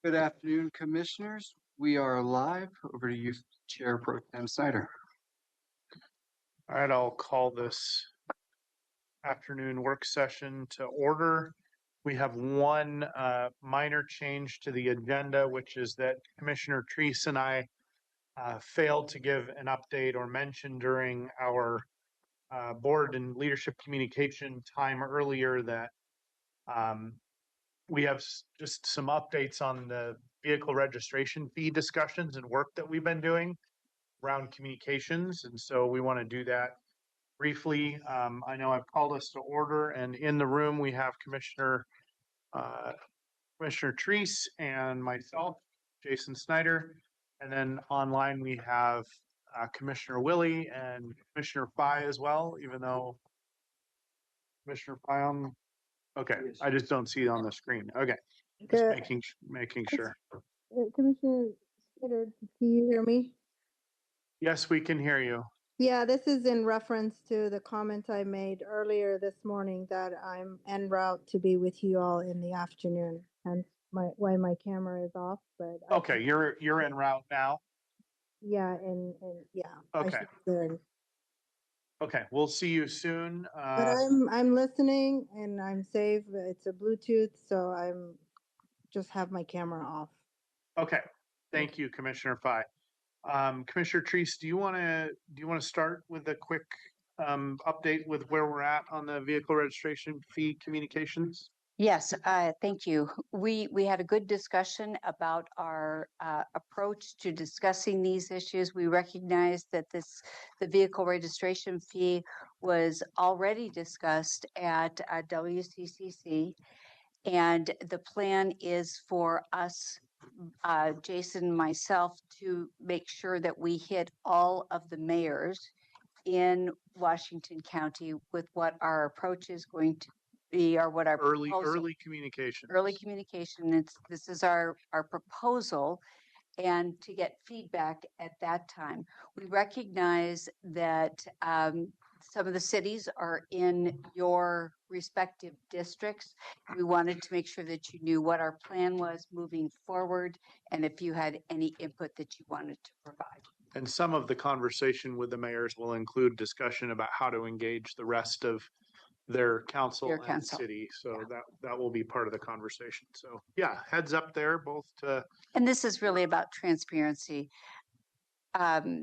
Good afternoon, commissioners. We are live. Over to you, Chair Pro Tem Snyder. All right, I'll call this afternoon work session to order. We have one minor change to the agenda, which is that Commissioner Treese and I failed to give an update or mention during our board and leadership communication time earlier that we have just some updates on the vehicle registration fee discussions and work that we've been doing around communications. And so we want to do that briefly. I know I've called us to order, and in the room we have Commissioner Treese and myself, Jason Snyder, and then online we have Commissioner Willie and Commissioner Fye as well. Even though Commissioner Fye okay, I just don't see it on the screen. Okay, just making sure. Commissioner Snyder, can you hear me? Yes, we can hear you. Yeah, this is in reference to the comment I made earlier this morning that I'm en route to be with you all in the afternoon, and why my camera is off. But okay, you're en route now. Yeah, and yeah. Okay. Okay, we'll see you soon. But I'm listening and I'm safe. It's a Bluetooth, so I'm just have my camera off. Okay, thank you, Commissioner Fye. Commissioner Treese, do you want to start with a quick update with where we're at on the vehicle registration fee communications? Yes, thank you. We had a good discussion about our approach to discussing these issues. We recognize that the vehicle registration fee was already discussed at WCCC, and the plan is for us, Jason, myself, to make sure that we hit all of the mayors in Washington County with what our approach is going to be, or what our early communication. This is our proposal, and to get feedback at that time. We recognize that some of the cities are in your respective districts. We wanted to make sure that you knew what our plan was moving forward, and if you had any input that you wanted to provide. And some of the conversation with the mayors will include discussion about how to engage the rest of their council and city. So yeah, that will be part of the conversation. So yeah, heads up there, both to. And this is really about transparency. Commissioner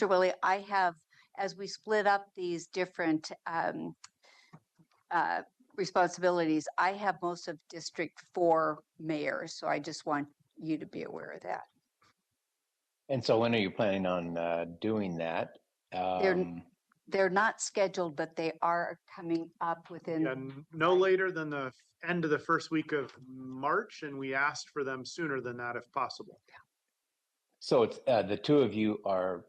Willie, I have, as we split up these different responsibilities, I have most of District 4 mayors. So I just want you to be aware of that. And so when are you planning on doing that? They're not scheduled, but they are coming up within. Yeah, no later than the end of the first week of March, and we asked for them sooner than that if possible. Yeah. So it's the two of you are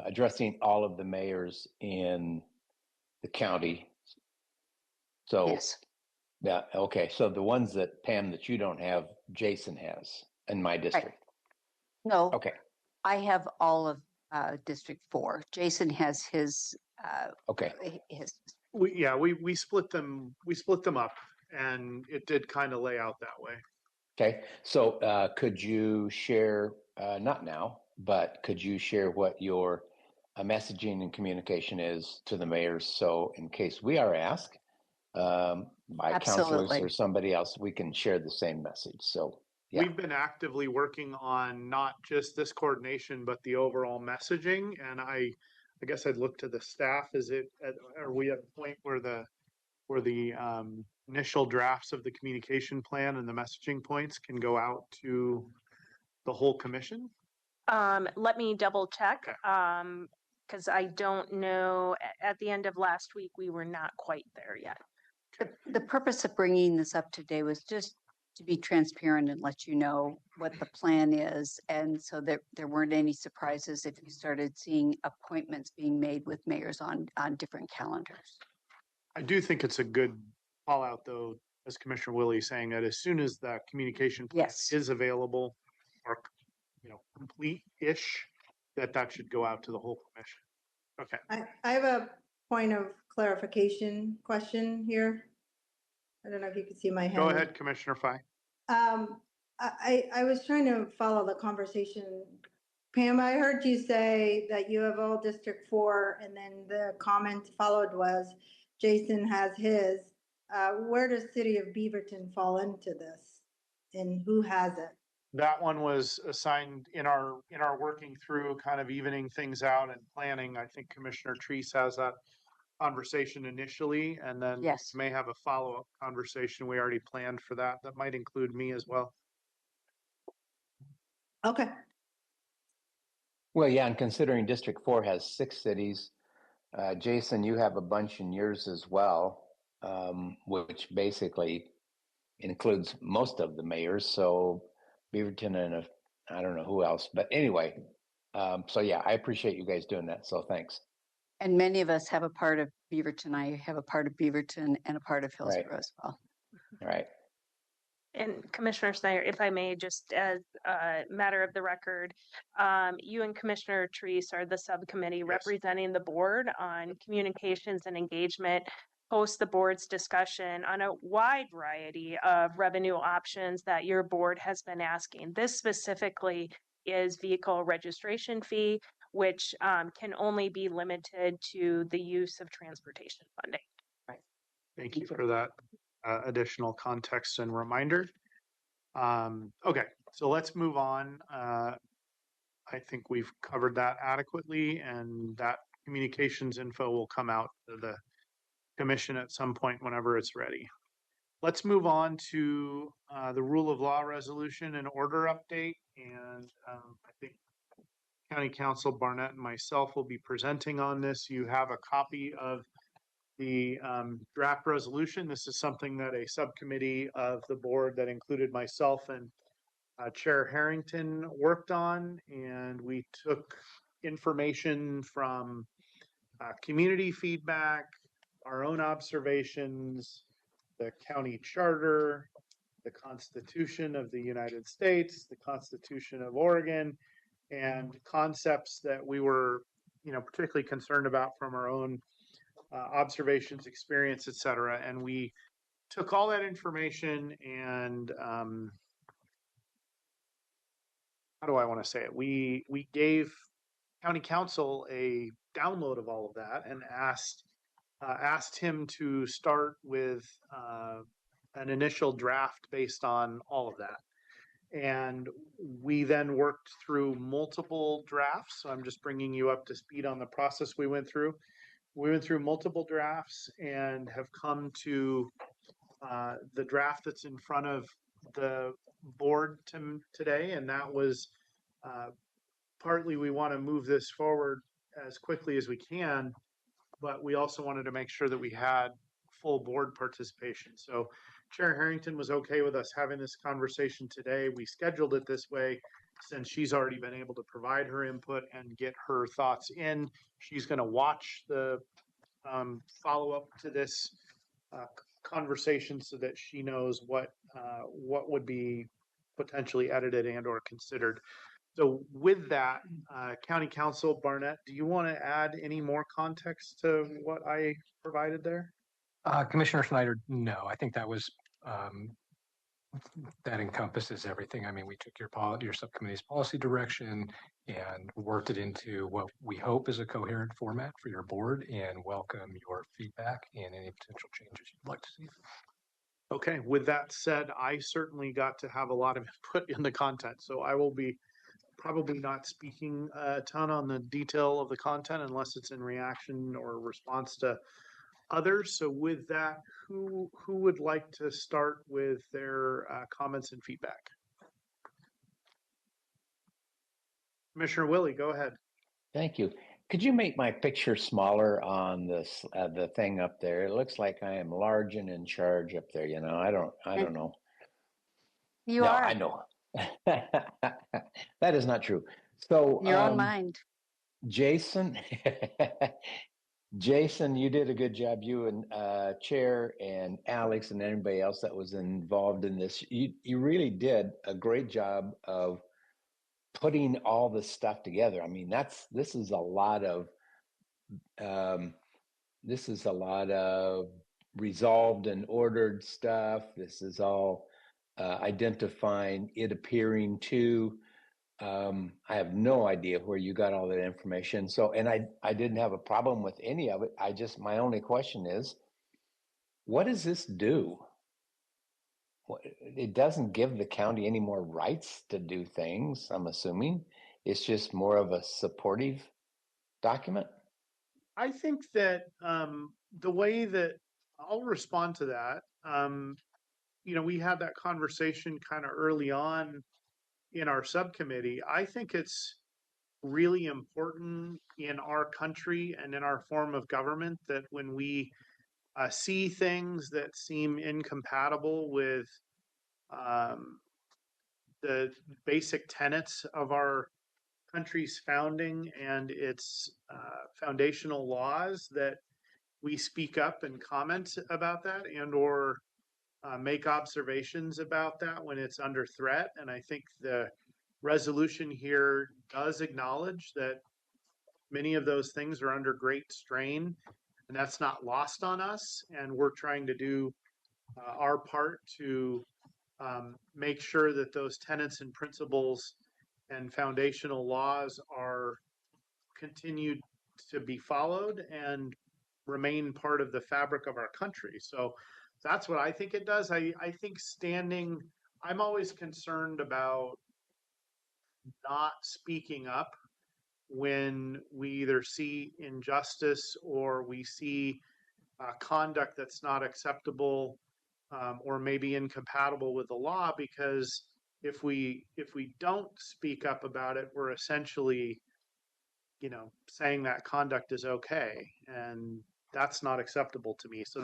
addressing all of the mayors in the county. So yes. Yeah, okay. So the ones that, Pam, that you don't have, Jason has in my district. Right. No. Okay. I have all of District 4. Jason has his. Okay. We split them. We split them up, and it did kind of lay out that way. Okay. So could you share, not now, but could you share what your messaging and communication is to the mayors? So in case we are asked by councilors or somebody else, we can share the same message. So yeah. We've been actively working on not just this coordination, but the overall messaging. And I guess I'd look to the staff. Are we at a point where the initial drafts of the communication plan and the messaging points can go out to the whole commission? Let me double check. Okay. Because I don't know. At the end of last week, we were not quite there yet. The purpose of bringing this up today was just to be transparent and let you know what the plan is, and so that there weren't any surprises if you started seeing appointments being made with mayors on different calendars. I do think it's a good call out, though, as Commissioner Willie is saying, that as soon as the communication plan is available or complete-ish, that should go out to the whole commission. Okay. I have a point of clarification question here. I don't know if you can see my hand. Go ahead, Commissioner Fye. I was trying to follow the conversation. Pam, I heard you say that you have all District 4, and then the comment followed was Jason has his. Where does City of Beaverton fall into this? And who has it? That one was assigned in our working through kind of evening things out and planning. I think Commissioner Treese has that conversation initially, and then Yes. may have a follow-up conversation. We already planned for that. That might include me as well. Okay. Well, yeah, and considering District 4 has 6 cities, Jason, you have a bunch in yours as well, which basically includes most of the mayors. So Beaverton and I don't know who else, but anyway, so yeah, I appreciate you guys doing that. So thanks. And many of us have a part of Beaverton. I have a part of Beaverton and a part of Right. Hillsborough as well. All right. And Commissioner Snyder, if I may, just as a matter of the record, you and Commissioner Treese are the subcommittee representing the board on communications and engagement post the board's discussion on a wide variety of revenue options that your board has been asking. This specifically is vehicle registration fee, which can only be limited to the use of transportation funding. Thank you for that additional context and reminder. Okay, so let's move on. I think we've covered that adequately, and that communications info will come out to the commission at some point whenever it's ready. Let's move on to the rule of law resolution and order update. And I think County Counsel Barnett and myself will be presenting on this. You have a copy of the draft resolution. This is something that a subcommittee of the board that included myself and Chair Harrington worked on, and we took information from community feedback, our own observations, the county charter, the Constitution of the United States, the Constitution of Oregon, and concepts that we were, particularly concerned about from our own observations, experience, et cetera. And we took all that information and how do I want to say it? We gave County Counsel a download of all of that and asked him to start with an initial draft based on all of that. And we then worked through multiple drafts. So I'm just bringing you up to speed on the process we went through. We went through multiple drafts and have come to the draft that's in front of the board today. And that was partly we want to move this forward as quickly as we can, but we also wanted to make sure that we had full board participation. So Chair Harrington was okay with us having this conversation today. We scheduled it this way since she's already been able to provide her input and get her thoughts in. She's going to watch the follow-up to this conversation so that she knows what would be potentially edited and or considered. So with that, County Counsel Barnett, do you want to add any more context to what I provided there? Commissioner Snyder, no, I think that was that encompasses everything. I mean, we took your subcommittee's policy direction and worked it into what we hope is a coherent format for your board, and welcome your feedback and any potential changes you'd like to see. Okay, with that said, I certainly got to have a lot of input in the content, so I will be probably not speaking a ton on the detail of the content unless it's in reaction or response to others. So with that, who would like to start with their comments and feedback? Commissioner Willie, go ahead. Thank you. Could you make my picture smaller on this the thing up there? It looks like I am large and in charge up there. I don't know. You are. I know. That is not true. So Your own mind. Jason, Jason, you did a good job. You and Chair and Alex and everybody else that was involved in this. You really did a great job of putting all this stuff together. I mean, this is a lot of resolved and ordered stuff. This is all identifying it appearing to. I have no idea where you got all that information. So, and I didn't have a problem with any of it. My only question is, what does this do? It doesn't give the county any more rights to do things, I'm assuming. It's just more of a supportive document. I think that the way that I'll respond to that, we had that conversation kind of early on in our subcommittee. I think it's really important in our country and in our form of government that when we see things that seem incompatible with the basic tenets of our country's founding and its foundational laws, that we speak up and comment about that and or make observations about that when it's under threat. And I think the resolution here does acknowledge that many of those things are under great strain, and that's not lost on us. And we're trying to do our part to make sure that those tenets and principles and foundational laws are continued to be followed and remain part of the fabric of our country. So that's what I think it does. I think I'm always concerned about not speaking up when we either see injustice or we see conduct that's not acceptable or maybe incompatible with the law, because if we don't speak up about it, we're essentially saying that conduct is okay, and that's not acceptable to me. So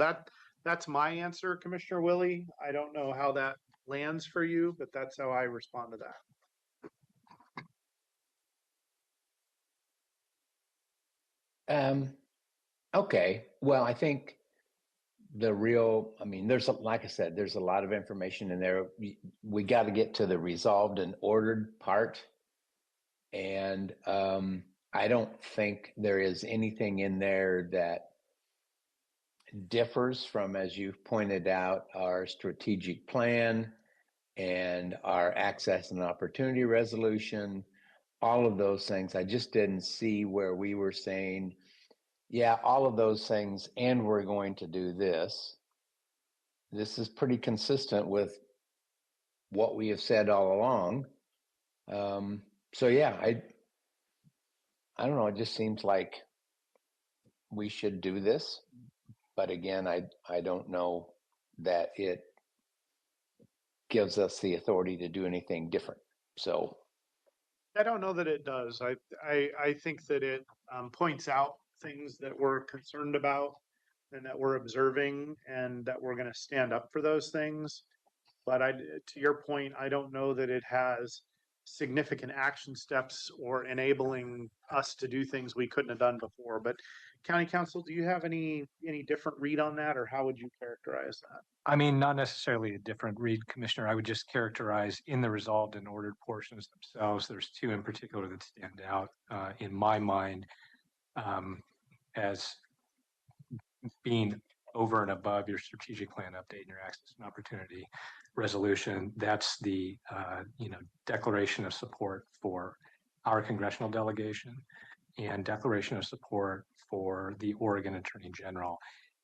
that's my answer, Commissioner Willie. I don't know how that lands for you, but that's how I respond to that. Okay. Well, I think like I said, there's a lot of information in there. We got to get to the resolved and ordered part. And I don't think there is anything in there that differs from, as you've pointed out, our strategic plan and our access and opportunity resolution, all of those things. I just didn't see where we were saying, yeah, all of those things, and we're going to do this. This is pretty consistent with what we have said all along. So yeah, I don't know. It just seems like we should do this, but again, I don't know that it gives us the authority to do anything different. So I don't know that it does. I think that it points out things that we're concerned about and that we're observing, and that we're going to stand up for those things. But to your point, I don't know that it has significant action steps or enabling us to do things we couldn't have done before. But County Council, do you have any different read on that, or how would you characterize that? I mean, not necessarily a different read, Commissioner. I would just characterize in the resolved and ordered portions themselves. There's two in particular that stand out in my mind as being over and above your strategic plan update and your access and opportunity resolution. That's the declaration of support for our congressional delegation and declaration of support for the Oregon Attorney General.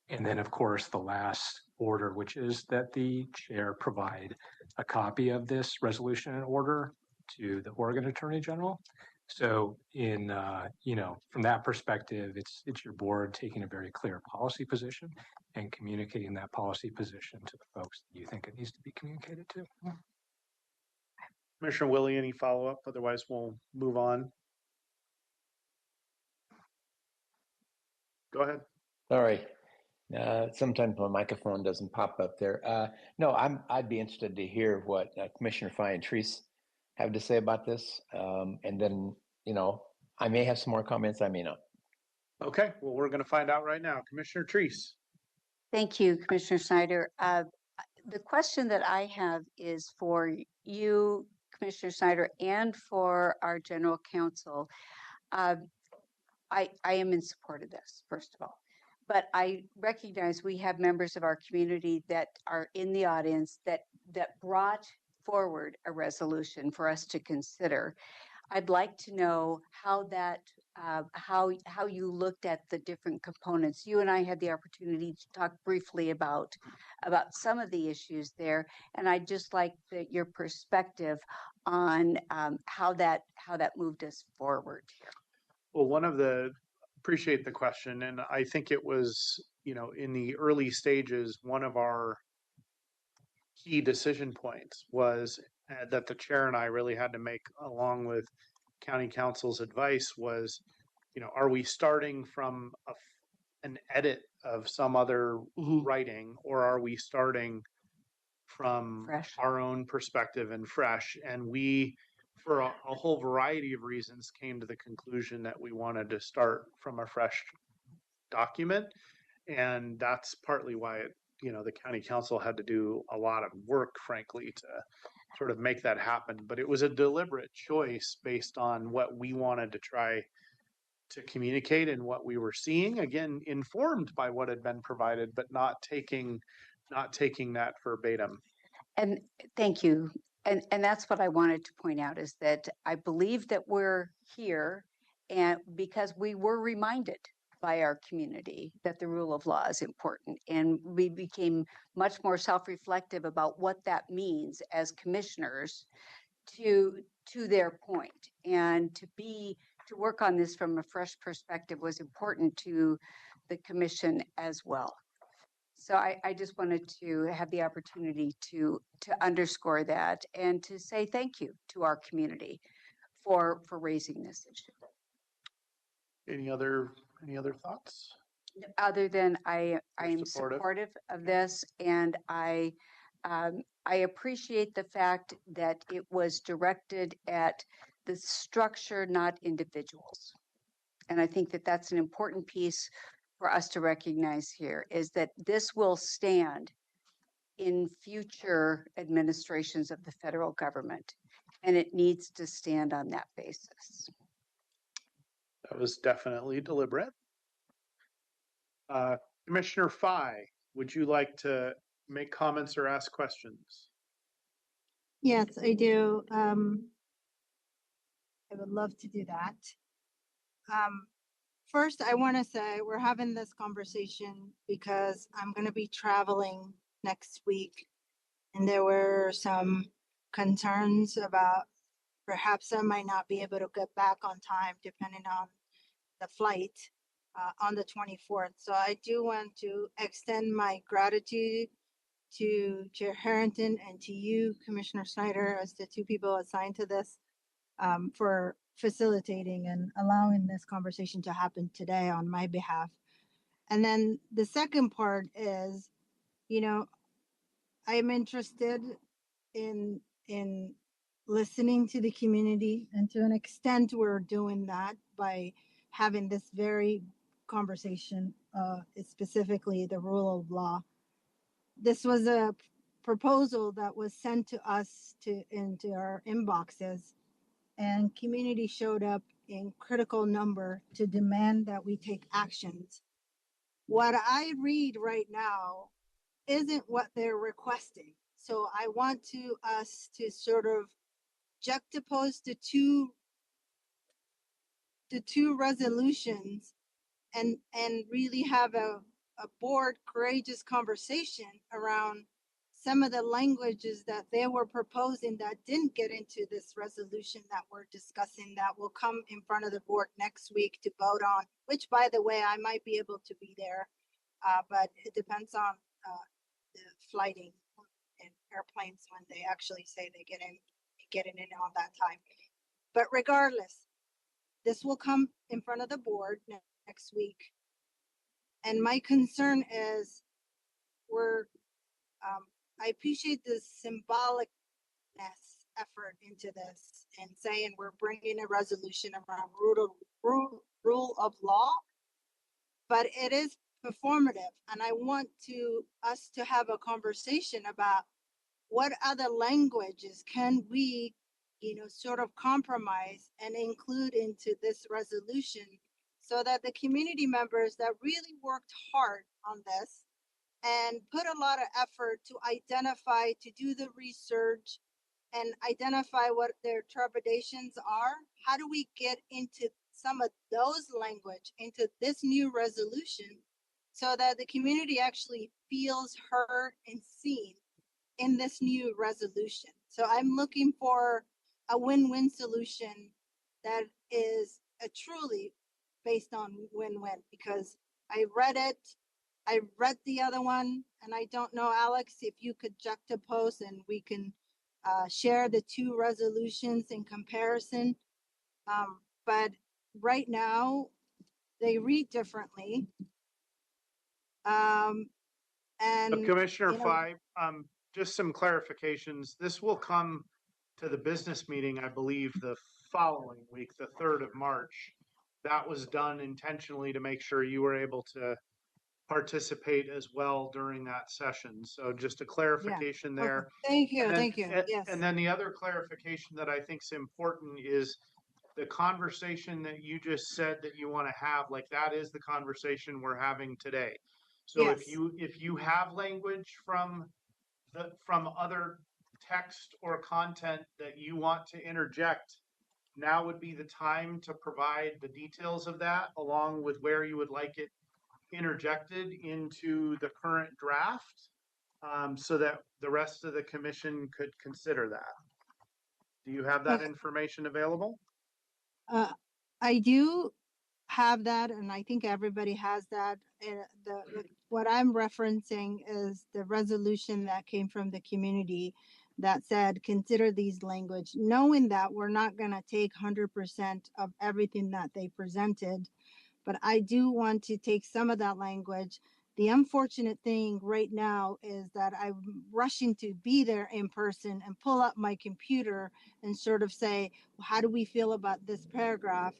And then, of course, the last order, which is that the chair provide a copy of this resolution and order to the Oregon Attorney General. So from that perspective, it's your board taking a very clear policy position and communicating that policy position to the folks that you think it needs to be communicated to. Commissioner Willie, any follow-up? Otherwise, we'll move on. Go ahead. all right. Sometimes my microphone doesn't pop up there. No, I'd be interested to hear what Commissioner Fye and Treese have to say about this. And then, I may have some more comments, I may not. Okay, well, we're going to find out right now. Commissioner Treese. Thank you, Commissioner Snyder. The question that I have is for you, Commissioner Snyder, and for our general counsel. I am in support of this, first of all. but I recognize we have members of our community that are in the audience that brought forward a resolution for us to consider. I'd like to know how that how you looked at the different components. You and I had the opportunity to talk briefly about some of the issues there, and I'd just like your perspective on how that moved us forward here. Well, appreciate the question, and I think it was, in the early stages, one of our key decision points was that the chair and I really had to make, along with county council's advice, was, are we starting from an edit of some other writing, or are we starting from Fresh. our own perspective and fresh? And we, for a whole variety of reasons, came to the conclusion that we wanted to start from a fresh document. And that's partly why the county council had to do a lot of work, frankly, to sort of make that happen. But it was a deliberate choice based on what we wanted to try to communicate and what we were seeing, again, informed by what had been provided, but not taking that verbatim. And thank you. And that's what I wanted to point out, is that I believe that we're here and because we were reminded by our community that the rule of law is important. And we became much more self-reflective about what that means as commissioners to their point. And to work on this from a fresh perspective was important to the commission as well. So I just wanted to have the opportunity to underscore that and to say thank you to our community for raising this issue. Any other thoughts? Other than I You're am supportive of this, and I appreciate the fact that it was directed at the structure, not individuals. And I think that that's an important piece for us to recognize here, is that this will stand in future administrations of the federal government, and it needs to stand on that basis. That was definitely deliberate. Commissioner Fye, would you like to make comments or ask questions? Yes, I do. I would love to do that. First, I want to say we're having this conversation because I'm going to be traveling next week, and there were some concerns about perhaps I might not be able to get back on time depending on the flight on the 24th. So I do want to extend my gratitude to Chair Harrington and to you, Commissioner Snyder, as the two people assigned to this, for facilitating and allowing this conversation to happen today on my behalf. And then the second part is, I'm interested in listening to the community, and to an extent we're doing that by having this very conversation, specifically the rule of law. This was a proposal that was sent to us into our inboxes, and community showed up in critical number to demand that we take actions. What I read right now isn't what they're requesting. So I want us to sort of juxtapose the two resolutions and really have a board courageous conversation around some of the languages that they were proposing that didn't get into this resolution that we're discussing, that will come in front of the board next week to vote on, which, by the way, I might be able to be there, but it depends on the flighting and airplanes when they actually say they get in on that time. But regardless, this will come in front of the board next week. And my concern is I appreciate the symbolicness effort into this and saying we're bringing a resolution around rule of law, but it is performative. And I want us to have a conversation about what other languages can we, sort of compromise and include into this resolution, so that the community members that really worked hard on this and put a lot of effort to identify, to do the research and identify what their trepidations are, how do we get into some of those language into this new resolution so that the community actually feels heard and seen in this new resolution? So I'm looking for a win-win solution that is a truly based on win-win, because I read the other one, and I don't know, Alex, if you could juxtapose and we can share the two resolutions in comparison. But right now, they read differently. And Commissioner you know, Fye, just some clarifications. This will come to the business meeting, I believe, the following week, the 3rd of March. That was done intentionally to make sure you were able to participate as well during that session. So just a clarification there. okay. Thank you, And then, thank you. Yes. and then the other clarification that I think is important is the conversation that you just said that you want to have, like that is the conversation we're having today. So Yes. if you have language from other text or content that you want to interject, now would be the time to provide the details of that along with where you would like it interjected into the current draft, so that the rest of the commission could consider that. Do you have that Okay. information available? I do have that, and I think everybody has that. What I'm referencing is the resolution that came from the community that said, consider these language, knowing that we're not going to take 100% of everything that they presented, but I do want to take some of that language. The unfortunate thing right now is that I'm rushing to be there in person and pull up my computer and sort of say, well, how do we feel about this paragraph?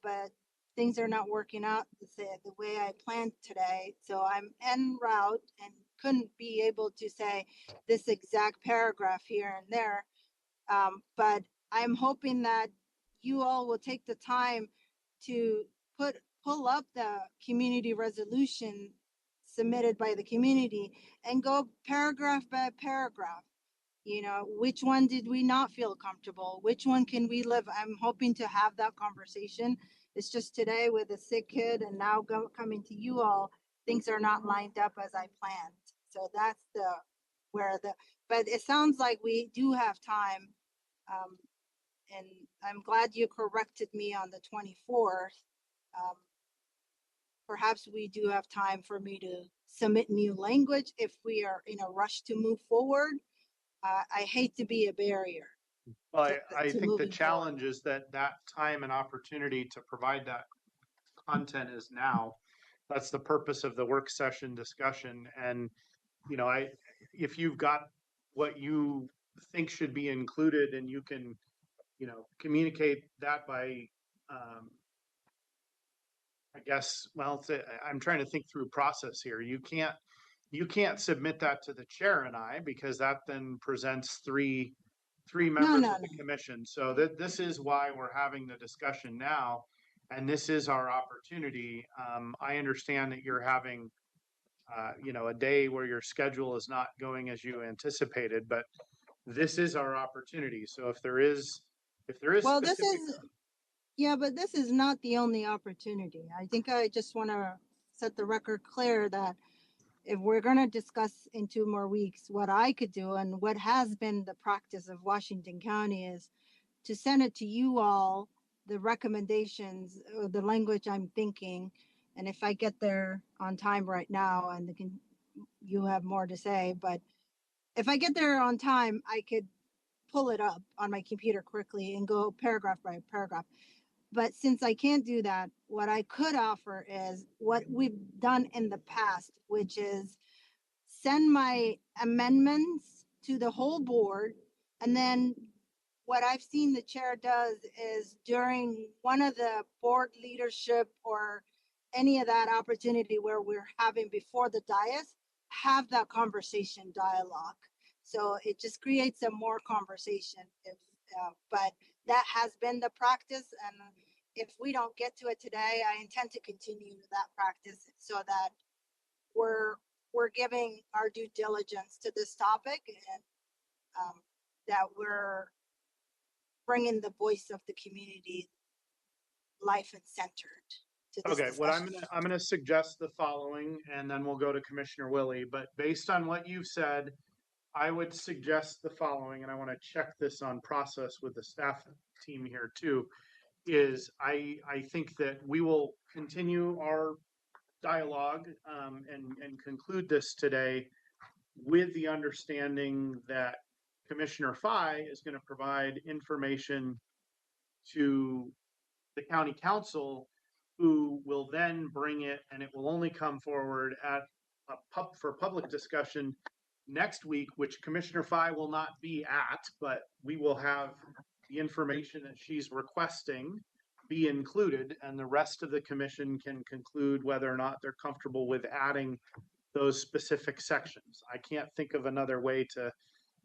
But things are not working out the way I planned today. So I'm en route and couldn't be able to say this exact paragraph here and there. But I'm hoping that you all will take the time to pull up the community resolution submitted by the community and go paragraph by paragraph. You know, which one did we not feel comfortable? Which one can we live? I'm hoping to have that conversation. It's just today with a sick kid and now coming to you all, things are not lined up as I planned. So that's but it sounds like we do have time. And I'm glad you corrected me on the 24th. Perhaps we do have time for me to submit new language if we are in a rush to move forward. I hate to be a barrier. Well, I to think the moving challenge is that time and opportunity to provide that content is now. That's the purpose of the work session discussion. And, you know, if you've got what you think should be included and you can, you know, communicate that by, I guess, well, I'm trying to think through process here. You can't submit that to the chair and I, because that then presents three members of the commission. So this is why we're having the discussion now, and this is our opportunity. I understand that you're having, you know, a day where your schedule is not going as you anticipated, but this is our opportunity. So if there is Well, specific... yeah, but this is not the only opportunity. I think I just want to set the record clear that if we're going to discuss in 2 more weeks, what I could do and what has been the practice of Washington County is to send it to you all, the recommendations, or the language I'm thinking. And if I get there on time right now, and you have more to say, but if I get there on time, I could pull it up on my computer quickly and go paragraph by paragraph. But since I can't do that, what I could offer is what we've done in the past, which is send my amendments to the whole board. And then what I've seen the chair does is during one of the board leadership or any of that opportunity where we're having before the dais, have that conversation dialogue. So it just creates a more conversation. But that has been the practice, and if we don't get to it today, I intend to continue that practice so that we're giving our due diligence to this topic, and that we're bringing the voice of the community life and centered to this Okay, what discussion. I'm gonna suggest the following, and then we'll go to Commissioner Willie, but based on what you've said, I would suggest the following, and I want to check this on process with the staff team here too, is I think that we will continue our dialogue and conclude this today with the understanding that Commissioner Fye is going to provide information to the county council, who will then bring it, and it will only come forward at for public discussion next week, which Commissioner Fye will not be at, but we will have the information that she's requesting be included, and the rest of the commission can conclude whether or not they're comfortable with adding those specific sections. I can't think of another way to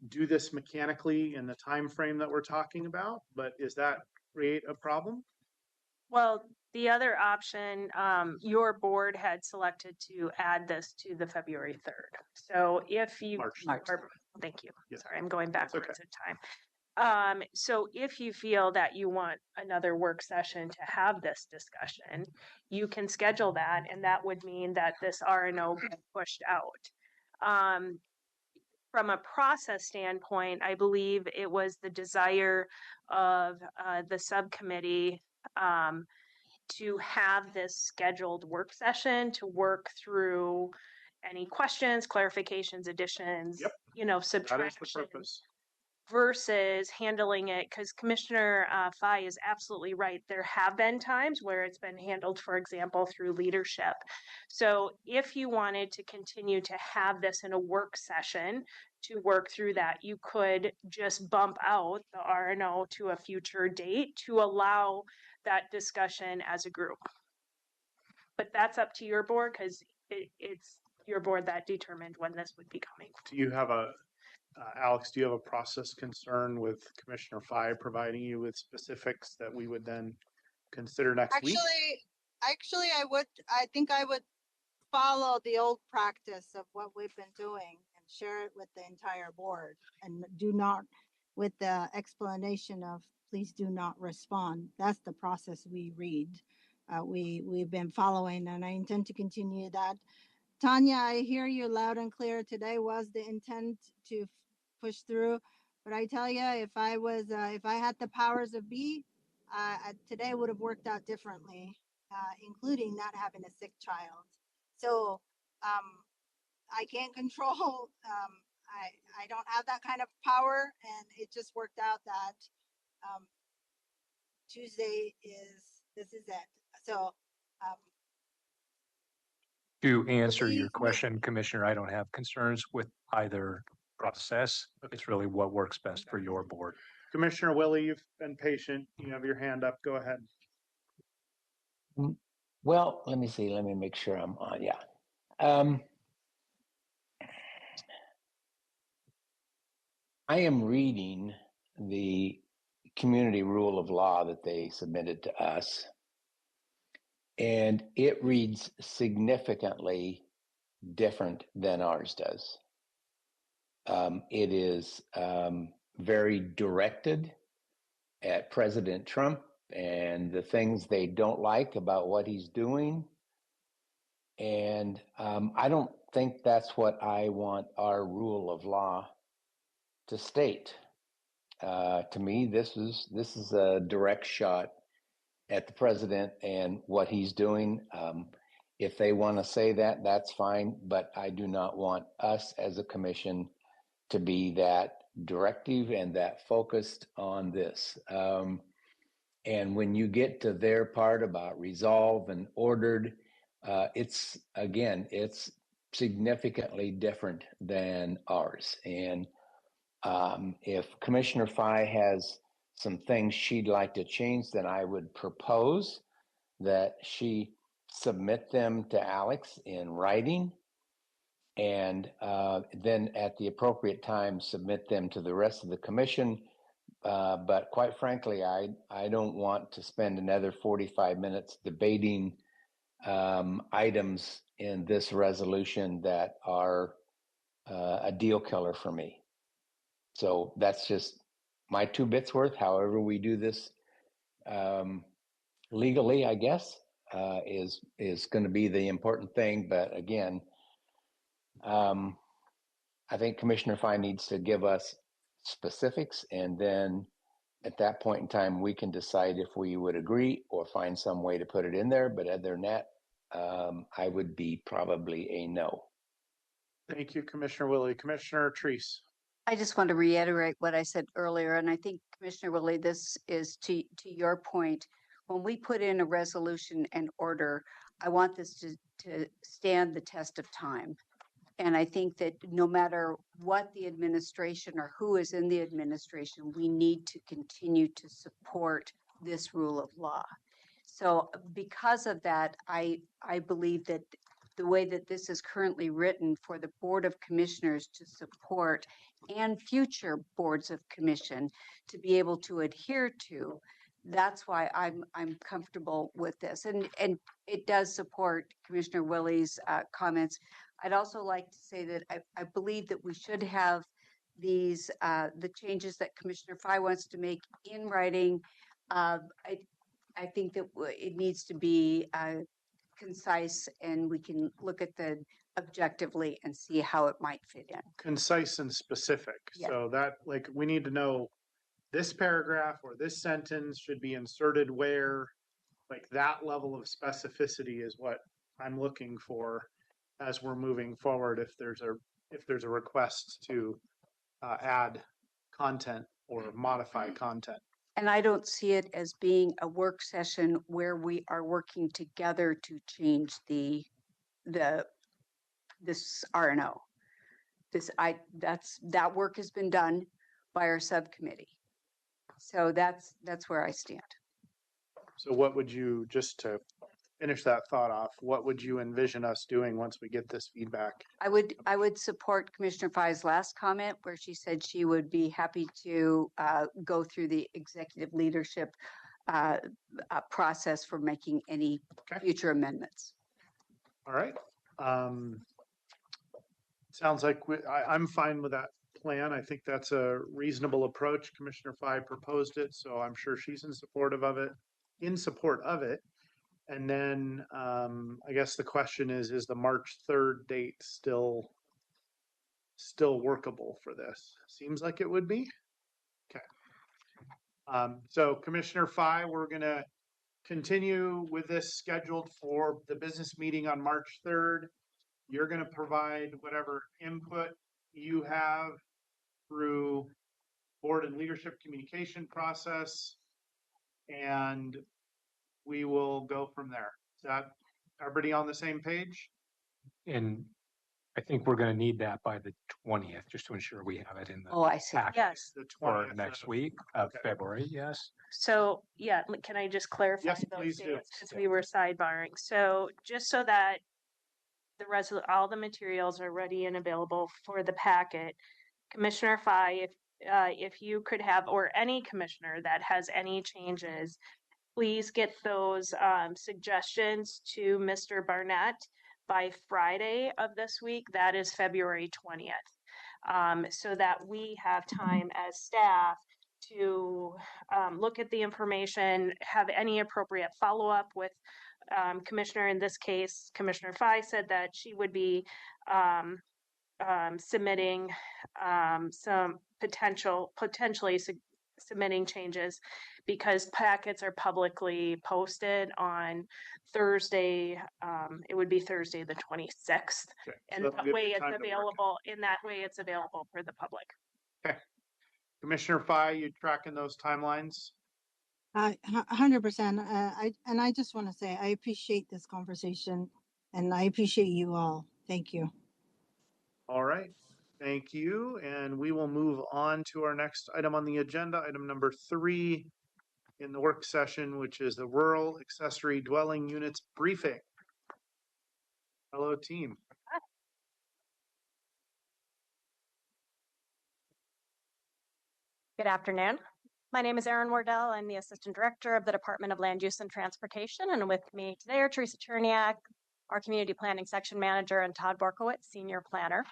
do this mechanically in the time frame that we're talking about, but is that create a problem? Well, the other option, your board had selected to add this to the February 3rd. So if you, March. thank you. Yes. Sorry, I'm going That's backwards okay. in time. So if you feel that you want another work session to have this discussion, you can schedule that, and that would mean that this R&O gets pushed out. From a process standpoint, I believe it was the desire of the subcommittee to have this scheduled work session to work through any questions, clarifications, additions, Yep. That is the subtraction, purpose. versus handling it, because Commissioner Fye is absolutely right. There have been times where it's been handled, for example, through leadership. So if you wanted to continue to have this in a work session to work through that, you could just bump out the R&O to a future date to allow that discussion as a group. But that's up to your board, because it's your board that determined when this would be coming. Do you have Alex, do you have a process concern with Commissioner Fye providing you with specifics that we would then consider next week? Actually, I think I would follow the old practice of what we've been doing and share it with the entire board, and do not with the explanation of please do not respond. That's the process we read. We've been following, and I intend to continue that. Tanya, I hear you loud and clear. Today was the intent to push through, but I tell you, if I had the powers of be, today would have worked out differently, including not having a sick child. So I can't control. I don't have that kind of power, and it just worked out that Tuesday is it. So. To answer your question, Commissioner, I don't have concerns with either process. It's really what works best for your board. Commissioner Willie, you've been patient. You have your hand up. Go ahead. Well, let me see. Let me make sure I'm on. Yeah. I am reading the community rule of law that they submitted to us, and it reads significantly different than ours does. It is very directed at President Trump and the things they don't like about what he's doing. And I don't think that's what I want our rule of law to state. To me, this is a direct shot at the president and what he's doing. If they want to say that, that's fine, but I do not want us as a commission to be that directive and that focused on this. And when you get to their part about resolve and ordered, it's significantly different than ours. And if Commissioner Fye has some things she'd like to change, then I would propose that she submit them to Alex in writing, and then at the appropriate time submit them to the rest of the commission but quite frankly, I don't want to spend another 45 minutes debating items in this resolution that are a deal killer for me. So that's just my 2 bits worth. However we do this legally, I guess, is going to be the important thing. But again, I think Commissioner Fine needs to give us specifics, and then at that point in time, we can decide if we would agree or find some way to put it in there. But other than that, I would be probably a no. Thank you, Commissioner Willie. Commissioner Treese. I just want to reiterate what I said earlier, and I think Commissioner Willie, this is to your point. When we put in a resolution and order, I want this to stand the test of time. And I think that no matter what the administration or who is in the administration, we need to continue to support this rule of law. So because of that, I believe that the way that this is currently written for the Board of Commissioners to support and future boards of commission to be able to adhere to, that's why I'm comfortable with this. And it does support Commissioner Willie's comments. I'd also like to say that I believe that we should have these the changes that Commissioner Fye wants to make in writing. I think that it needs to be concise, and we can look at the objectively and see how it might fit in. Concise and specific. Yeah. So that, like, we need to know this paragraph or this sentence should be inserted where, like, that level of specificity is what I'm looking for as we're moving forward. If there's a request to add content or modify content. And I don't see it as being a work session where we are working together to change this RNO. That work has been done by our subcommittee. So that's where I stand. So what would you, just to finish that thought off, what would you envision us doing once we get this feedback? I would support Commissioner Fye's last comment where she said she would be happy to go through the executive leadership process for making any future amendments. All right. Sounds like I'm fine with that plan. I think that's a reasonable approach. Commissioner Fye proposed it, so I'm sure she's in support of it. And then I guess the question is the March 3rd date still workable for this? Seems like it would be. Okay. So Commissioner Fye, we're going to continue with this scheduled for the business meeting on March 3rd. You're going to provide whatever input you have through board and leadership communication process, and we will go from there. Is that everybody on the same page? And I think we're going to need that by the 20th, just to ensure we have it in the I see. packet Yes. The for 20th next week of okay. February. Yes. So, yeah, can I just clarify Yes, those please do. dates? Because we were sidebarring. So just so that all the materials are ready and available for the packet, Commissioner Fye, if you could have, or any commissioner that has any changes, please get those suggestions to Mr. Barnett by Friday of this week. That is February 20th. So that we have time as staff to look at the information, have any appropriate follow-up with Commissioner, in this case, Commissioner Fye said that she would be submitting some potentially submitting changes, because packets are publicly posted on Thursday. It would be Thursday the 26th. Okay. And So that way it's available for the public. Okay. Commissioner Fye, you tracking those timelines? 100%. I just want to say I appreciate this conversation, and I appreciate you all. Thank you. All right. Thank you. And we will move on to our next item on the agenda, item number 3 in the work session, which is the Rural Accessory Dwelling Units Briefing. Hello, team. Good afternoon. My name is Erin Wardell. I'm the Assistant Director of the Department of Land Use and Transportation. And with me today are Teresa Cherniak, our Community Planning Section Manager, and Todd Borkowitz, Senior Planner.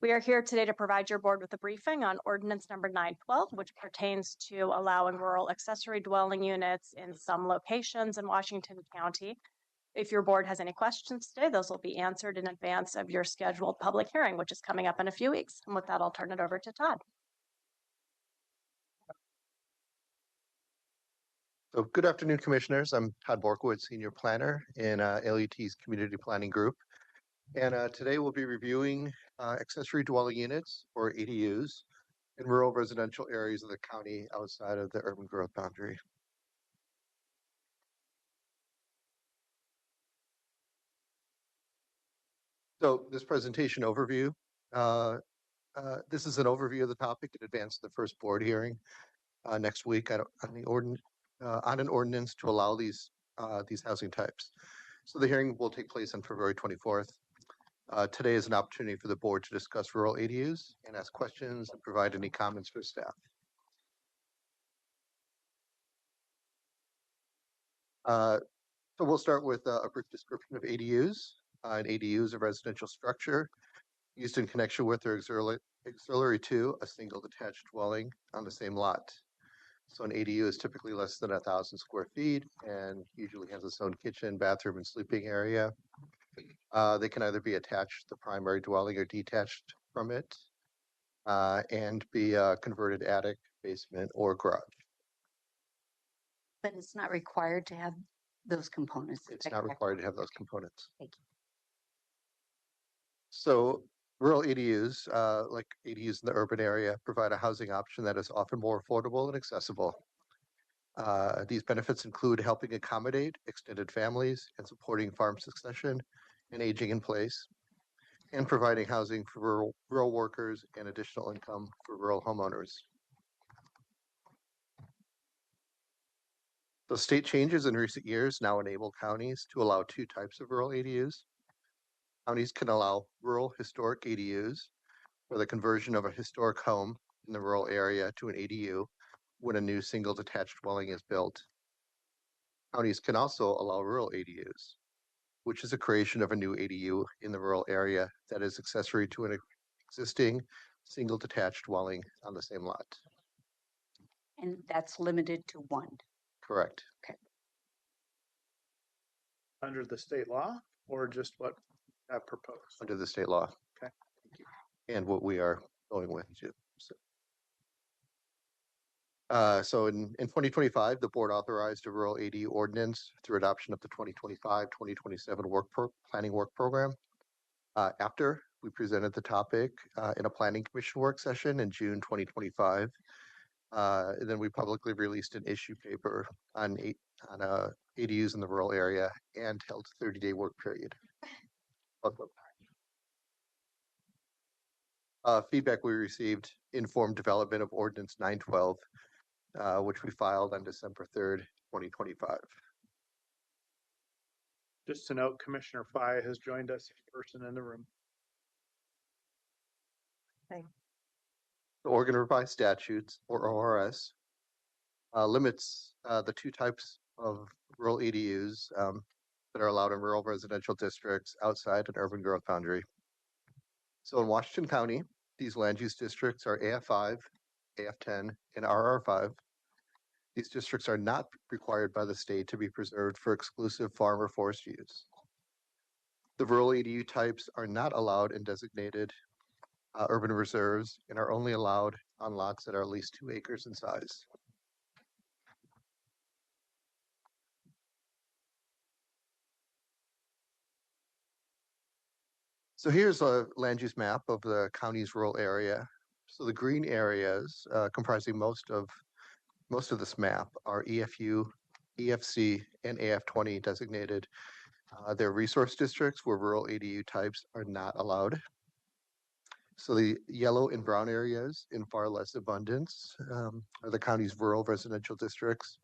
We are here today to provide your board with a briefing on Ordinance Number 912, which pertains to allowing rural accessory dwelling units in some locations in Washington County. If your board has any questions today, those will be answered in advance of your scheduled public hearing, which is coming up in a few weeks. And with that, I'll turn it over to Todd. So good afternoon, Commissioners. I'm Todd Borkowitz, Senior Planner in LUT's Community Planning Group. And today we'll be reviewing accessory dwelling units, or ADUs, in rural residential areas of the county outside of the urban growth boundary. So this presentation overview, this is an overview of the topic in advance of the first board hearing next week on an ordinance to allow these housing types. So the hearing will take place on February 24th. Today is an opportunity for the board to discuss rural ADUs and ask questions and provide any comments for staff. So we'll start with a brief description of ADUs. An ADU is a residential structure used in connection with or auxiliary to a single detached dwelling on the same lot. So an ADU is typically less than 1,000 square feet and usually has its own kitchen, bathroom, and sleeping area. They can either be attached to the primary dwelling or detached from it, and be a converted attic, basement, or garage. But it's not required to have those components. It's not required to have those components. Thank you. So rural ADUs, like ADUs in the urban area, provide a housing option that is often more affordable and accessible. These benefits include helping accommodate extended families and supporting farm succession and aging in place, and providing housing for rural workers and additional income for rural homeowners. The state changes in recent years now enable counties to allow two types of rural ADUs. Counties can allow rural historic ADUs, or the conversion of a historic home in the rural area to an ADU when a new single detached dwelling is built. Counties can also allow rural ADUs, which is a creation of a new ADU in the rural area that is accessory to an existing single detached dwelling on the same lot. And that's limited to one. Correct. Okay. Under the state law or just what I have proposed? Under the state law. Okay. Thank you. And what we are going with too. So in 2025, the board authorized a rural ADU ordinance through adoption of the 2025-2027 planning work program. After we presented the topic in a planning commission work session in June 2025, and then we publicly released an issue paper on ADUs in the rural area and held a 30-day work period. Feedback we received informed development of Ordinance 912, which we filed on December 3rd, 2025. Just to note, Commissioner Fye has joined us in person in the room. The Oregon Revised Statutes, or ORS, limits the two types of rural ADUs that are allowed in rural residential districts outside an urban growth boundary. So in Washington County, these land use districts are AF5, AF10, and RR5. These districts are not required by the state to be preserved for exclusive farm or forest use. The rural ADU types are not allowed in designated urban reserves and are only allowed on lots that are at least 2 acres in size. So here's a land use map of the county's rural area. So the green areas comprising most of this map are EFU, EFC, and AF20 designated. They're resource districts where rural ADU types are not allowed. So the yellow and brown areas in far less abundance are the county's rural residential districts.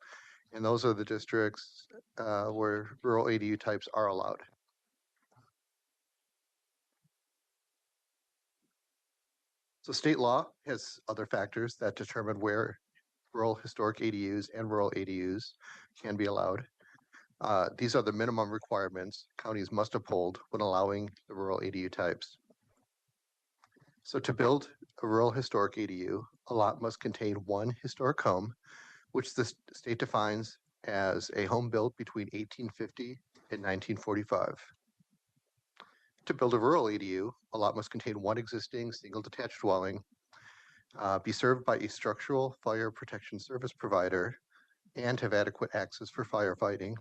And those are the districts where rural ADU types are allowed. So state law has other factors that determine where rural historic ADUs and rural ADUs can be allowed. These are the minimum requirements counties must uphold when allowing the rural ADU types. So to build a rural historic ADU, a lot must contain one historic home, which the state defines as a home built between 1850 and 1945. To build a rural ADU, a lot must contain one existing single detached dwelling, be served by a structural fire protection service provider, and have adequate access for firefighting.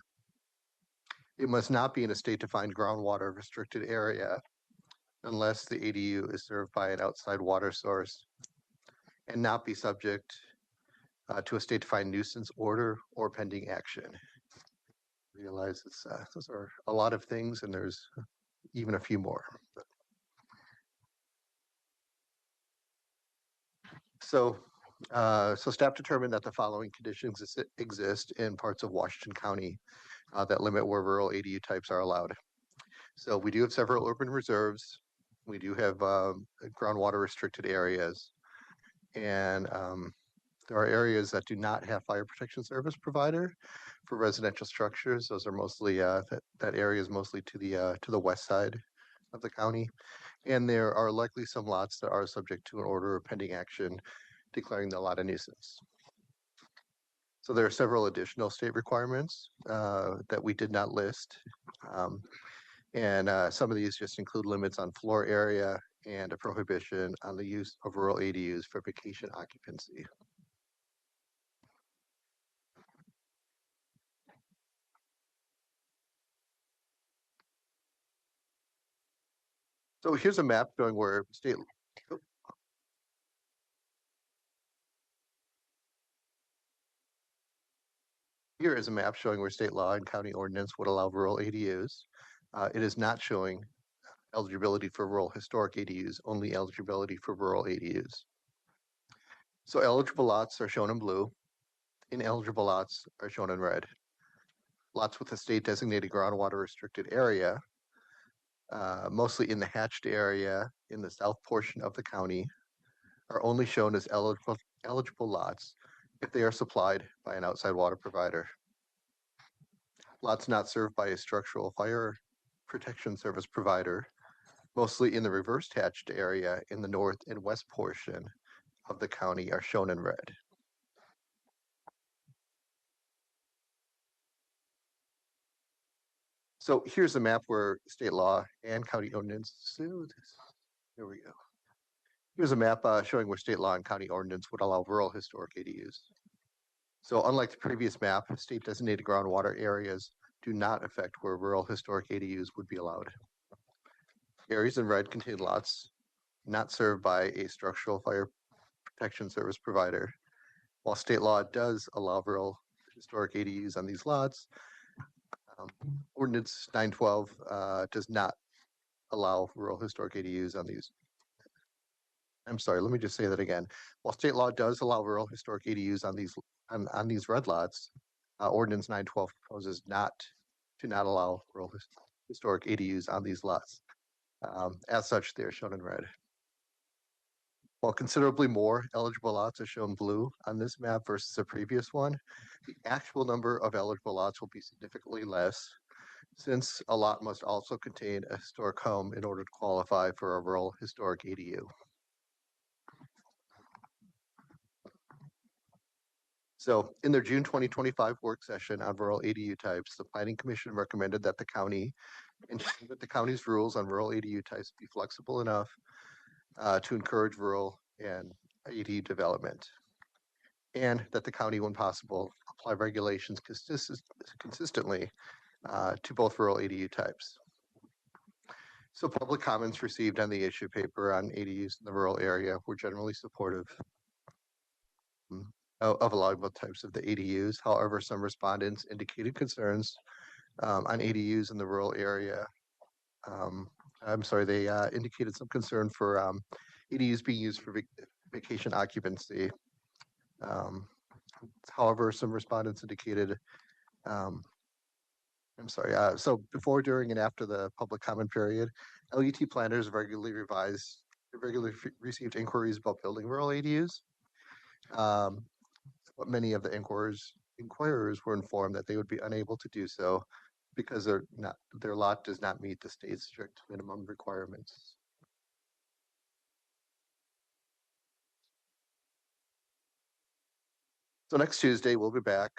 It must not be in a state-defined groundwater restricted area unless the ADU is served by an outside water source, and not be subject to a state-defined nuisance order or pending action. Realize those are a lot of things, and there's even a few more. So staff determined that the following conditions exist in parts of Washington County that limit where rural ADU types are allowed. So we do have several urban reserves. We do have groundwater restricted areas, and there are areas that do not have fire protection service provider for residential structures. Those are mostly that area is mostly to the west side of the county, and there are likely some lots that are subject to an order of pending action declaring the lot a nuisance. So there are several additional state requirements that we did not list. And some of these just include limits on floor area and a prohibition on the use of rural ADUs for vacation occupancy. So here's a map showing where state. Here is a map showing where state law and county ordinance would allow rural ADUs. It is not showing eligibility for rural historic ADUs, only eligibility for rural ADUs. So eligible lots are shown in blue. Ineligible lots are shown in red. Lots with a state designated groundwater restricted area, mostly in the hatched area in the south portion of the county, are only shown as eligible lots if they are supplied by an outside water provider. Lots not served by a structural fire protection service provider, mostly in the reversed hatched area in the north and west portion of the county, are shown in red. So here's a map where state law and county ordinance. Here we go. Here's a map showing where state law and county ordinance would allow rural historic ADUs. So unlike the previous map, state designated groundwater areas do not affect where rural historic ADUs would be allowed. Areas in red contain lots not served by a structural fire protection service provider. While state law does allow rural historic ADUs on these lots, Ordinance 912 does not allow rural historic ADUs on these. I'm sorry, let me just say that again. While state law does allow rural historic ADUs on these red lots, Ordinance 912 proposes to not allow rural historic ADUs on these lots. As such, they are shown in red. While considerably more eligible lots are shown blue on this map versus the previous one, the actual number of eligible lots will be significantly less, since a lot must also contain a historic home in order to qualify for a rural historic ADU. So in their June 2025 work session on rural ADU types, the Planning Commission recommended that the county ensure that the county's rules on rural ADU types be flexible enough to encourage rural and ADU development, and that the county, when possible, apply regulations consistently to both rural ADU types. So public comments received on the issue paper on ADUs in the rural area were generally supportive of allowing both types of the ADUs. However, some respondents indicated concerns on ADUs in the rural area. They indicated some concern for ADUs being used for vacation occupancy. However, some respondents indicated, so before, during, and after the public comment period, LUT planners regularly received inquiries about building rural ADUs. but many of the inquirers were informed that they would be unable to do so because their lot does not meet the state's strict minimum requirements. So next Tuesday, we'll be back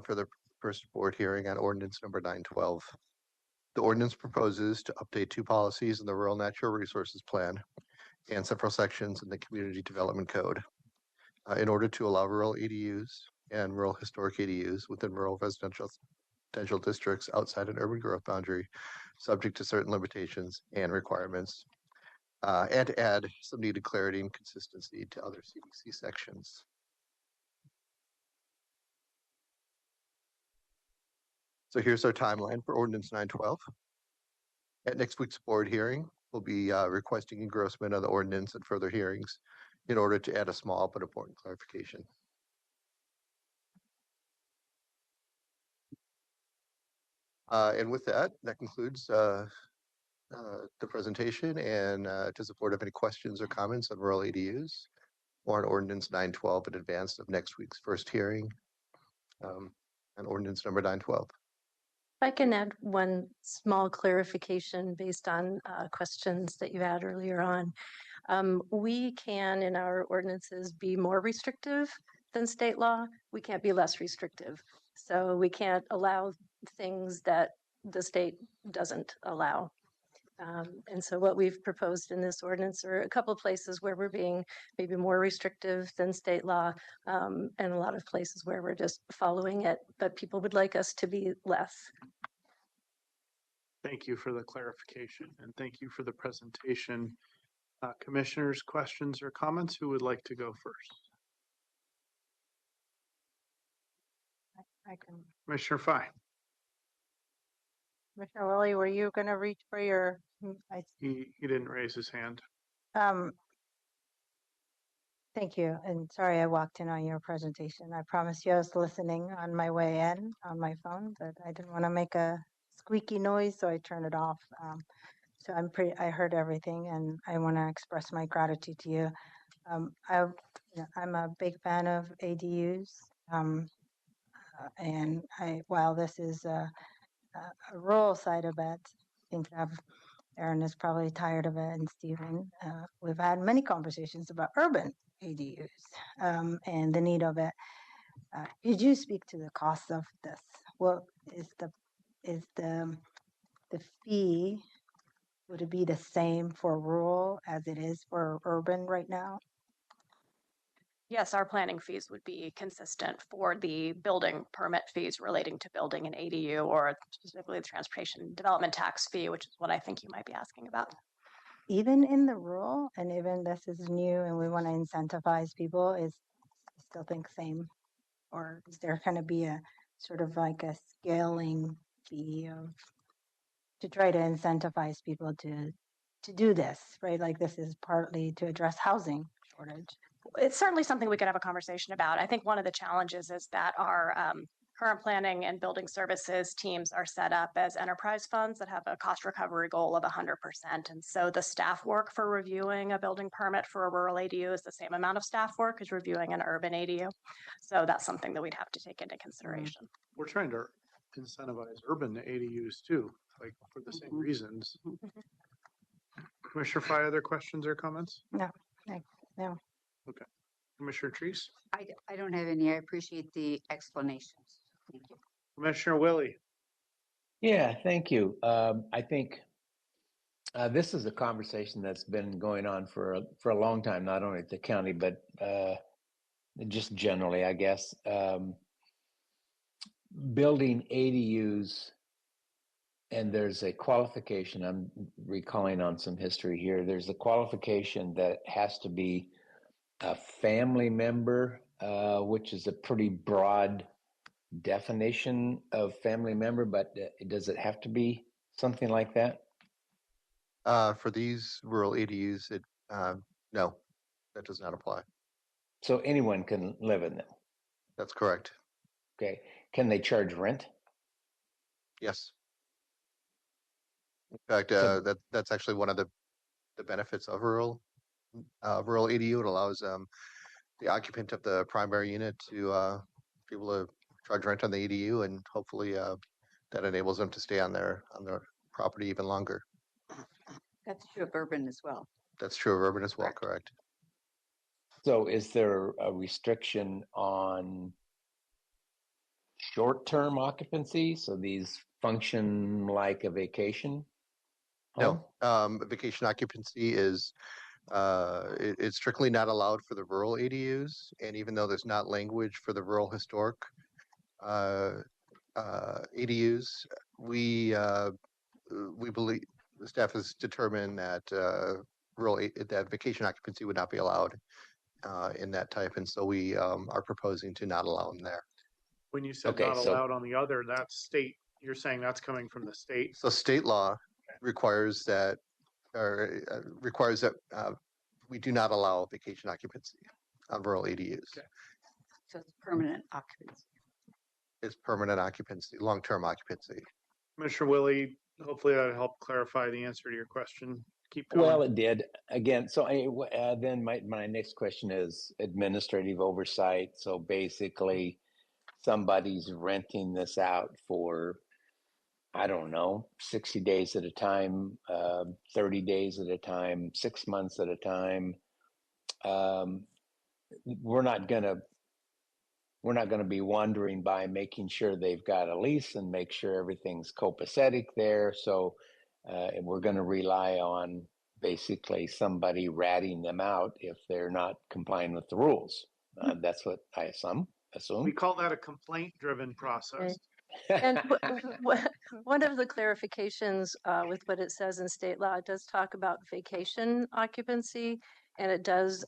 for the first board hearing on ordinance number 912. The ordinance proposes to update 2 policies in the Rural Natural Resources Plan and several sections in the Community Development Code in order to allow rural ADUs and rural historic ADUs within rural residential districts outside an urban growth boundary, subject to certain limitations and requirements, and to add some needed clarity and consistency to other CDC sections. So here's our timeline for ordinance 912. At next week's board hearing, we'll be requesting engrossment of the ordinance and further hearings in order to add a small but important clarification. And with that, that concludes the presentation. And does the board have any questions or comments on rural ADUs or on ordinance 912 in advance of next week's first hearing on ordinance number 912? If I can add one small clarification based on questions that you had earlier on. We can, in our ordinances, be more restrictive than state law. We can't be less restrictive. So we can't allow things that the state doesn't allow. And so what we've proposed in this ordinance are a couple of places where we're being maybe more restrictive than state law, and a lot of places where we're just following it, but people would like us to be less. Thank you for the clarification and thank you for the presentation. Commissioners, questions or comments? Who would like to go first? I can. Commissioner Fye. Commissioner Willie, were you going to reach for your? He didn't raise his hand. Thank you. And sorry I walked in on your presentation. I promised you I was listening on my way in on my phone, but I didn't want to make a squeaky noise, so I turned it off. So I heard everything, and I want to express my gratitude to you. I'm a big fan of ADUs, and while this is a rural side of it, I think Aaron is probably tired of it, and Stephen. We've had many conversations about urban ADUs and the need of it. Could you speak to the cost of this? What is the fee? Would it be the same for rural as it is for urban right now? Yes, our planning fees would be consistent for the building permit fees relating to building an ADU, or specifically the transportation development tax fee, which is what I think you might be asking about. Even in the rural, and even this is new and we want to incentivize people, is still think same? Or is there going to be a sort of like a scaling fee to try to incentivize people to do this, right? Like this is partly to address housing shortage. It's certainly something we could have a conversation about. I think one of the challenges is that our current planning and building services teams are set up as enterprise funds that have a cost recovery goal of 100%. And so the staff work for reviewing a building permit for a rural ADU is the same amount of staff work as reviewing an urban ADU. So that's something that we'd have to take into consideration. We're trying to incentivize urban ADUs too, like for the same reasons. Commissioner Fry, other questions or comments? No. Okay. Commissioner Treese? I don't have any. I appreciate the explanations. Thank you. Commissioner Willie? Yeah, thank you. I think this is a conversation that's been going on for a long time, not only at the county, but just generally, I guess. Building ADUs, and there's a qualification. I'm recalling on some history here. There's a qualification that has to be a family member, which is a pretty broad definition of family member, but does it have to be something like that? For these rural ADUs, no, that does not apply. So anyone can live in them? That's correct. Okay. Can they charge rent? Yes. In fact, that's actually one of the benefits of rural ADU. It allows occupant of the primary unit to be able to charge rent on the ADU, and hopefully that enables them to stay on their property even longer. That's true of urban as well. That's true of urban as well, correct? So is there a restriction on short-term occupancy? So these function like a vacation home? No, vacation occupancy is it's strictly not allowed for the rural ADUs, and even though there's not language for the rural historic ADUs, we believe the staff has determined that that vacation occupancy would not be allowed in that type, and so we are proposing to not allow them there. When you said Okay, not so- allowed on the other, that's state. You're saying that's coming from the state. So state law requires that, we do not allow vacation occupancy on rural ADUs. Okay. So it's permanent occupancy. It's permanent occupancy, long-term occupancy. Commissioner Willie, hopefully that helped clarify the answer to your question. Keep going. Well, it did. Again, so then my next question is administrative oversight. So basically, somebody's renting this out for, I don't know, 60 days at a time, 30 days at a time, 6 months at a time. We're not gonna be wandering by making sure they've got a lease and make sure everything's copacetic there. So we're going to rely on basically somebody ratting them out if they're not complying with the rules. That's what I assume. We call that a complaint-driven process. And one of the clarifications with what it says in state law, it does talk about vacation occupancy, and it does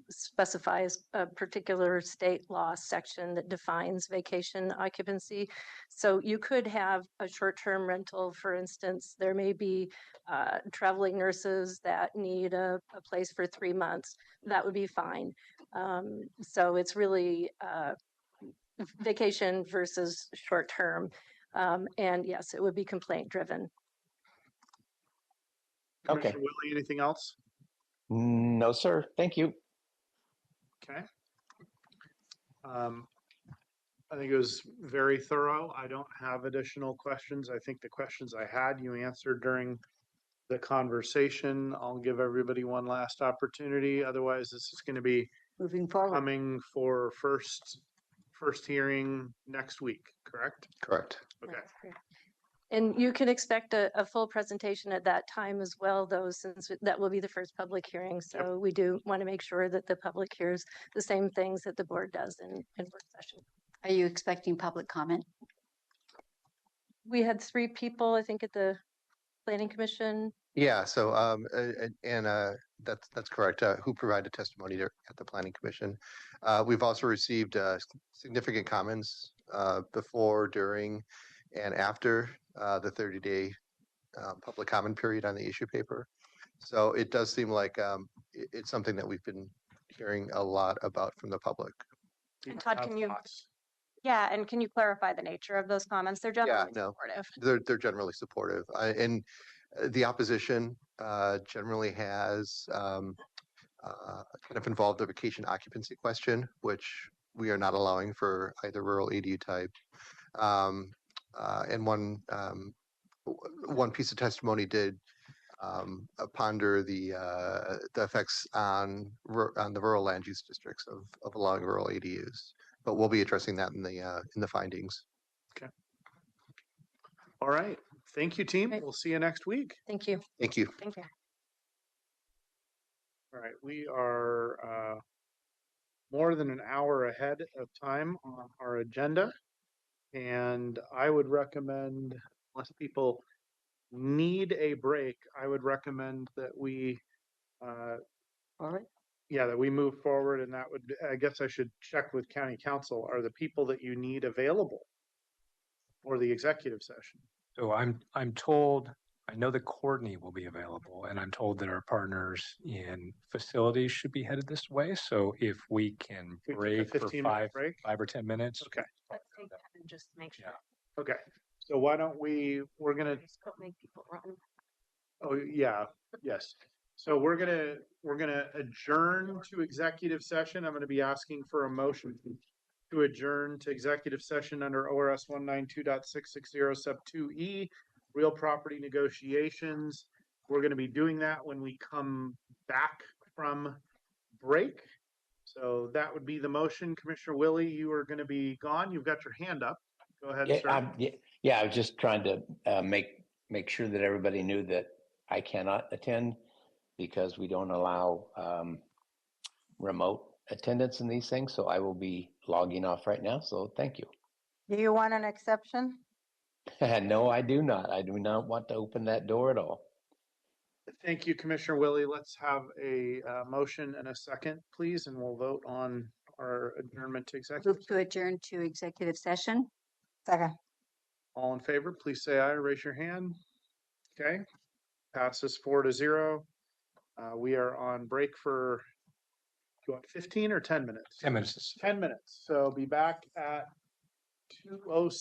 specify a particular state law section that defines vacation occupancy. So you could have a short-term rental, for instance. There may be traveling nurses that need a place for 3 months. That would be fine. So it's really vacation versus short term. And yes, it would be complaint driven. Okay. Commissioner Willie, anything else? No, sir. Thank you. Okay. I think it was very thorough. I don't have additional questions. I think the questions I had, you answered during the conversation. I'll give everybody one last opportunity. Otherwise, this is going to be Moving forward. coming for first hearing next week, correct? Correct. Okay. And you can expect a full presentation at that time as well, though, since that will be the first public hearing. So we do want to make sure that the public hears the same things that the board does in work session. Are you expecting public comment? We had 3 people, I think, at the Planning Commission. Yeah, so that's correct. Who provided testimony at the Planning Commission. We've also received significant comments before, during, and after the 30-day public comment period on the issue paper. So it does seem like it's something that we've been hearing a lot about from the public. And Todd, can you? Thoughts? Yeah, and can you clarify the nature of those comments? They're generally supportive. They're generally supportive, and the opposition generally has kind of involved a vacation occupancy question, which we are not allowing for either rural ADU type. And one piece of testimony did ponder the effects on the rural land use districts of allowing rural ADUs. But we'll be addressing that in the findings. Okay. All right. Thank you, team. Great. We'll see you next week. Thank you. Thank you. Thank you. All right. We are more than an hour ahead of time on our agenda. And I would recommend, unless people need a break, I would recommend that we All right. yeah, that we move forward, and that would, I guess I should check with county council. Are the people that you need available for the executive session? So I'm told, I know that Courtney will be available, and I'm told that our partners in facilities should be headed this way. So if we can We take a break for 15-minute break? 5 or 10 minutes. Okay. Let's take that and just make sure. Yeah. Okay. So why don't we're gonna, Just don't make people run. oh, yeah, yes. So we're gonna adjourn to executive session. I'm gonna be asking for a motion to adjourn to executive session under ORS 192.660 sub 2E, real property negotiations. We're gonna be doing that when we come back from break. So that would be the motion. Commissioner Willie, you are gonna be gone. You've got your hand up. Go ahead, Yeah, sir. yeah, I was just trying to make sure that everybody knew that I cannot attend because we don't allow remote attendance in these things. So I will be logging off right now. So thank you. Do you want an exception? No, I do not. I do not want to open that door at all. Thank you, Commissioner Willie. Let's have a motion and a second, please, and we'll vote on our adjournment to executive. Move to adjourn to executive session. Second. All in favor, please say aye, raise your hand. Okay, passes 4-0. We are on break for, what, 15 or 10 minutes? 10 minutes. 10 minutes. So be back at 2:06.